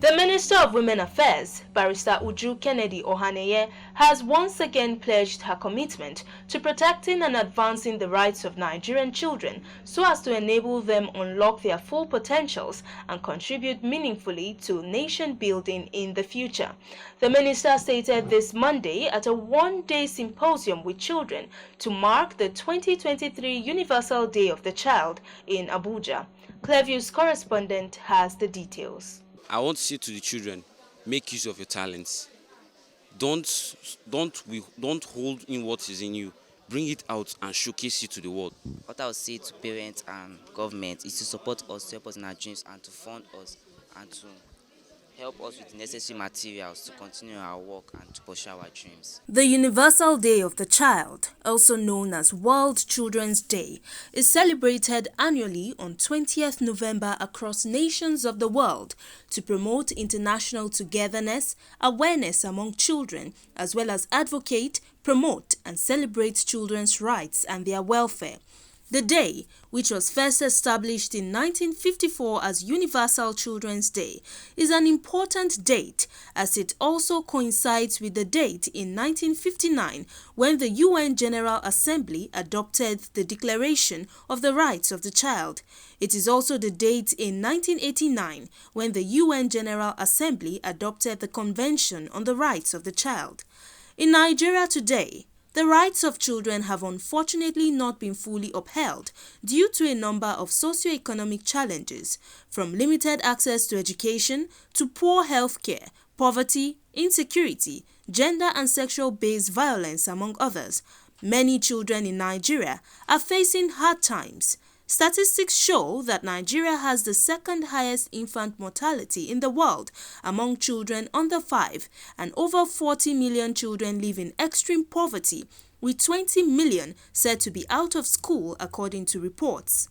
The Minister of Women Affairs, Barrister Uju Kennedy Ohaneye, has once again pledged her commitment to protecting and advancing the rights of Nigerian children so as to enable them unlock their full potentials and contribute meaningfully to nation building in the future. The minister stated this Monday at a one-day symposium with children to mark the 2023 Universal Day of the Child in Abuja. Clearview's correspondent has the details. I want to say to the children, make use of your talents. Don't hold in what is in you. Bring it out and showcase it to the world. What I would say to parents and government is to support us, to help us in our dreams, and to fund us, and to help us with the necessary materials to continue our work and to pursue our dreams. The Universal Day of the Child, also known as World Children's Day, is celebrated annually on 20th November across nations of the world to promote international togetherness, awareness among children, as well as advocate, promote, and celebrate children's rights and their welfare. The day, which was first established in 1954 as Universal Children's Day, is an important date as it also coincides with the date in 1959 when the UN General Assembly adopted the Declaration of the Rights of the Child. It is also the date in 1989 when the UN General Assembly adopted the Convention on the Rights of the Child. In Nigeria today, the rights of children have unfortunately not been fully upheld due to a number of socio-economic challenges, from limited access to education to poor health care, poverty, insecurity, gender and sexual-based violence, among others. Many children in Nigeria are facing hard times. Statistics show that Nigeria has the second highest infant mortality in the world among children under 5, and over 40 million children live in extreme poverty, with 20 million said to be out of school according to reports.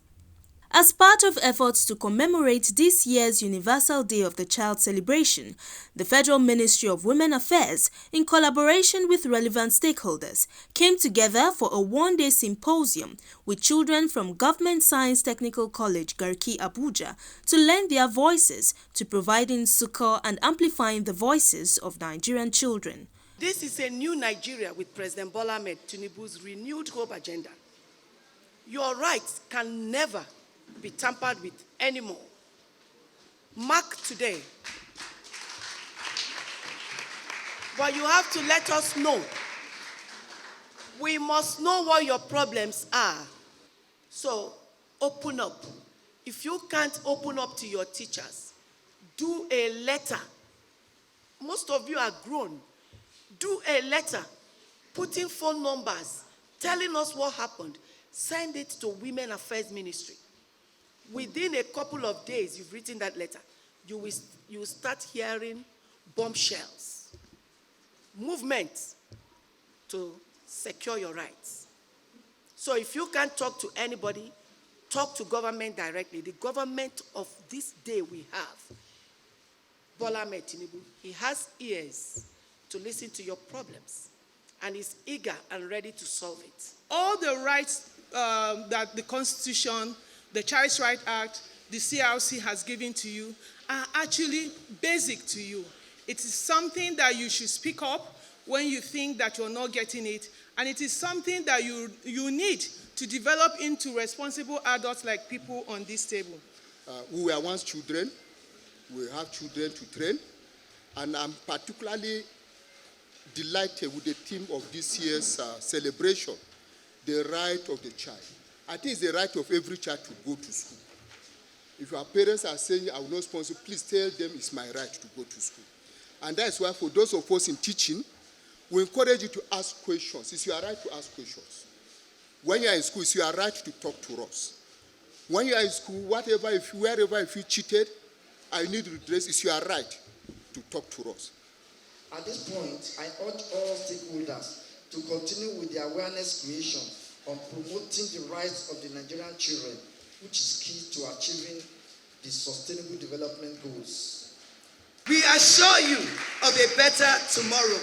As part of efforts to commemorate this year's Universal Day of the Child celebration, the Federal Ministry of Women Affairs, in collaboration with relevant stakeholders, came together for a one-day symposium with children from Government Science Technical College, Garki, Abuja, to lend their voices to providing succor and amplifying the voices of Nigerian children. This is a new Nigeria with President Bola Ahmed Tinubu's renewed hope agenda. Your rights can never be tampered with anymore. Mark today. But you have to let us know. We must know what your problems are. So open up. If you can't open up to your teachers, do a letter. Most of you are grown. Do a letter, putting phone numbers, telling us what happened. Send it to Women Affairs Ministry. Within a couple of days, you've written that letter, you will start hearing bombshells, movements to secure your rights. So if you can't talk to anybody, talk to government directly. The government of this day we have, Bola Ahmed Tinubu, he has ears to listen to your problems and is eager and ready to solve it. All the rights that the Constitution, the Child Rights Act, the CRC has given to you are actually basic to you. It is something that you should speak up when you think that you're not getting it, and it is something that you need to develop into responsible adults like people on this table. We were once children. We have children to train, and I'm particularly delighted with the theme of this year's celebration, the right of the child. I think it's the right of every child to go to school. If your parents are saying, I will not sponsor, please tell them it's my right to go to school. And that's why for those of us in teaching, we encourage you to ask questions. It's your right to ask questions. When you are in school, it's your right to talk to us. When you are in school, wherever you feel cheated, I need redress, it's your right to talk to us. At this point, I urge all stakeholders to continue with the awareness creation on promoting the rights of the Nigerian children, which is key to achieving the Sustainable Development Goals. We assure you of a better tomorrow.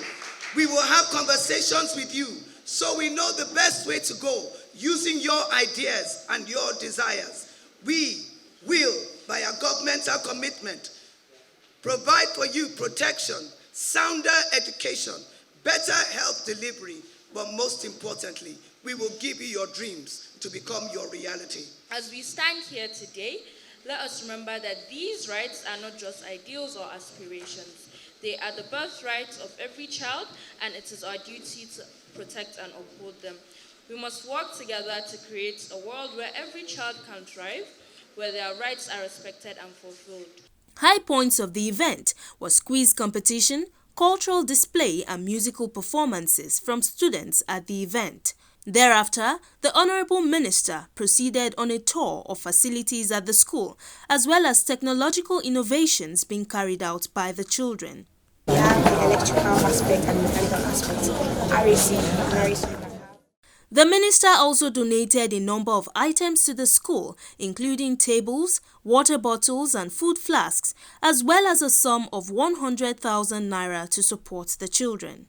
We will have conversations with you so we know the best way to go using your ideas and your desires. We will, by our governmental commitment, provide for you protection, sounder education, better health delivery, but most importantly, we will give you your dreams to become your reality. As we stand here today, let us remember that these rights are not just ideals or aspirations. They are the birthright of every child, and it is our duty to protect and uphold them. We must work together to create a world where every child can thrive, where their rights are respected and fulfilled. High points of the event was quiz competition, cultural display and musical performances from students at the event. Thereafter, the Honorable Minister proceeded on a tour of facilities at the school, as well as technological innovations being carried out by the children. We have the electrical aspect and mechanical aspect, RAC. The minister also donated a number of items to the school, including tables, water bottles and food flasks, as well as a sum of 100,000 naira to support the children.